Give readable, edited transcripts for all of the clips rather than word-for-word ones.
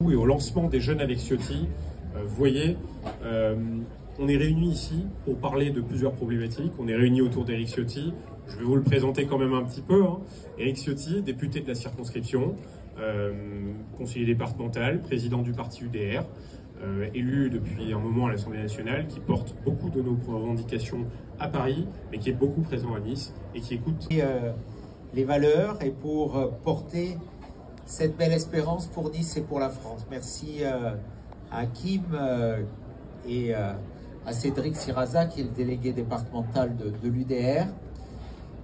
Et au lancement des Jeunes avec Ciotti, vous voyez, on est réunis ici pour parler de plusieurs problématiques. On est réunis autour d'Éric Ciotti. Je vais vous le présenter quand même un petit peu. Éric Ciotti, député de la circonscription, conseiller départemental, président du parti UDR, élu depuis un moment à l'Assemblée nationale, qui porte beaucoup de nos revendications à Paris, mais qui est beaucoup présent à Nice et qui écoute les valeurs et pour porter cette belle espérance pour Nice et pour la France. Merci à Hakim et à Cédric Siraza, qui est le délégué départemental de l'UDR.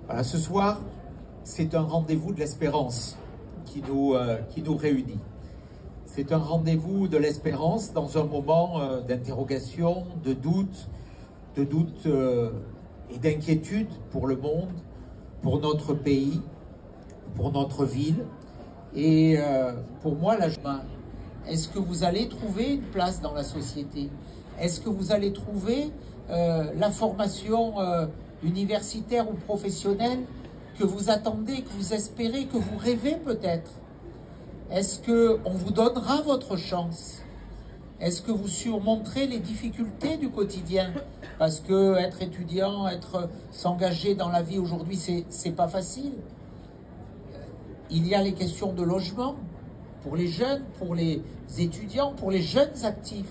Voilà, ce soir, c'est un rendez-vous de l'espérance qui nous réunit. C'est un rendez-vous de l'espérance dans un moment d'interrogation, de doute et d'inquiétude pour le monde, pour notre pays, pour notre ville. Et pour moi, est-ce que vous allez trouver une place dans la société? Est-ce que vous allez trouver la formation universitaire ou professionnelle que vous attendez, que vous espérez, que vous rêvez peut-être? Est-ce qu'on vous donnera votre chance? Est-ce que vous surmonterez les difficultés du quotidien? Parce que être étudiant, s'engager dans la vie aujourd'hui, c'est pas facile. Il y a les questions de logement pour les jeunes, pour les étudiants, pour les jeunes actifs,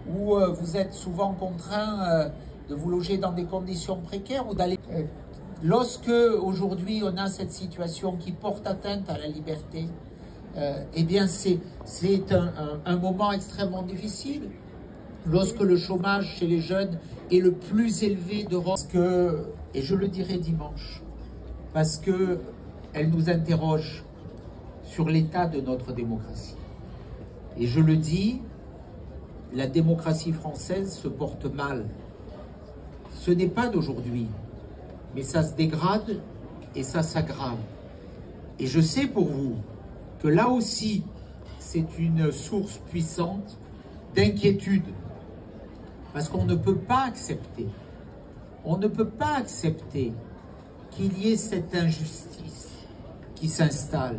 où vous êtes souvent contraints de vous loger dans des conditions précaires ou d'aller... Lorsque aujourd'hui on a cette situation qui porte atteinte à la liberté, eh bien c'est un moment extrêmement difficile. Lorsque le chômage chez les jeunes est le plus élevé d'Europe, et je le dirai dimanche, parce que elle nous interroge sur l'état de notre démocratie. Et je le dis, la démocratie française se porte mal. Ce n'est pas d'aujourd'hui, mais ça se dégrade et ça s'aggrave. Et je sais pour vous que là aussi, c'est une source puissante d'inquiétude. Parce qu'on ne peut pas accepter, qu'il y ait cette injustice qui s'installe.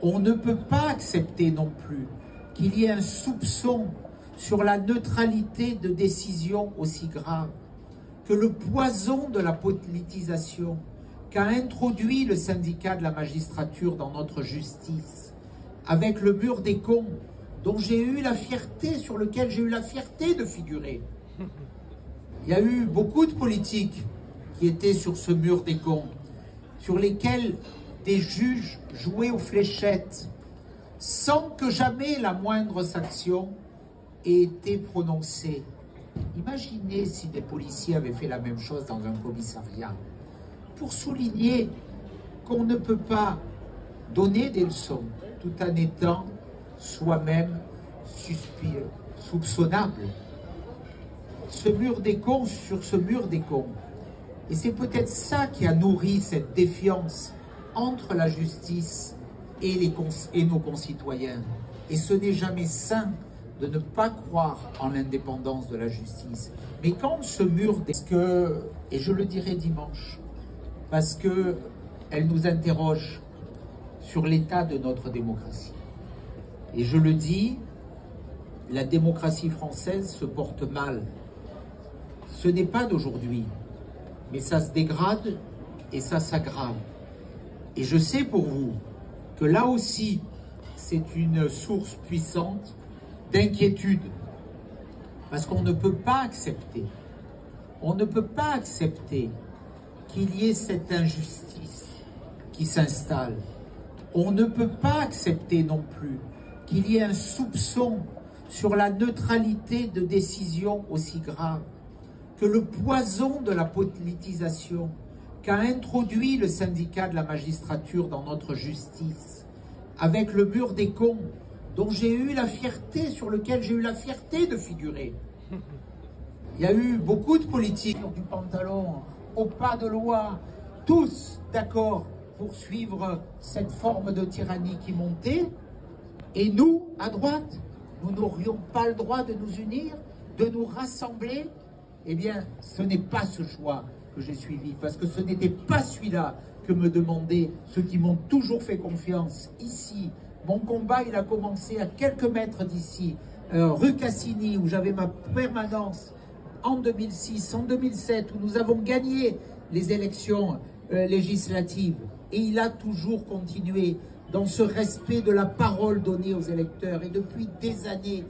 On ne peut pas accepter non plus qu'il y ait un soupçon sur la neutralité de décisions aussi graves, que le poison de la politisation qu'a introduit le syndicat de la magistrature dans notre justice, avec le mur des cons, dont sur lequel j'ai eu la fierté de figurer. Il y a eu beaucoup de politiques qui étaient sur ce mur des cons, sur lesquels des juges jouaient aux fléchettes, sans que jamais la moindre sanction ait été prononcée. Imaginez si des policiers avaient fait la même chose dans un commissariat, pour souligner qu'on ne peut pas donner des leçons tout en étant soi-même soupçonnable. Ce mur des cons sur ce mur des cons. Et c'est peut-être ça qui a nourri cette défiance entre la justice et nos concitoyens. Et ce n'est jamais sain de ne pas croire en l'indépendance de la justice. Mais quand ce mur, et je le dirai dimanche, parce que elle nous interroge sur l'état de notre démocratie. Et je le dis, la démocratie française se porte mal. Ce n'est pas d'aujourd'hui, mais ça se dégrade et ça s'aggrave. Et je sais pour vous que là aussi, c'est une source puissante d'inquiétude. Parce qu'on ne peut pas accepter, qu'il y ait cette injustice qui s'installe. On ne peut pas accepter non plus qu'il y ait un soupçon sur la neutralité de décisions aussi graves, que le poison de la politisation qu'a introduit le syndicat de la magistrature dans notre justice, avec le mur des cons, sur lequel j'ai eu la fierté de figurer. Il y a eu beaucoup de politiques du pantalon, au pas de loi, tous d'accord pour suivre cette forme de tyrannie qui montait. Et nous, à droite, nous n'aurions pas le droit de nous unir, de nous rassembler. Eh bien, ce n'est pas ce choix que j'ai suivi, parce que ce n'était pas celui-là que me demandaient ceux qui m'ont toujours fait confiance ici, Mon combat, il a commencé à quelques mètres d'ici, rue Cassini, où j'avais ma permanence en 2006, en 2007, où nous avons gagné les élections législatives. Et il a toujours continué dans ce respect de la parole donnée aux électeurs. Et depuis des années,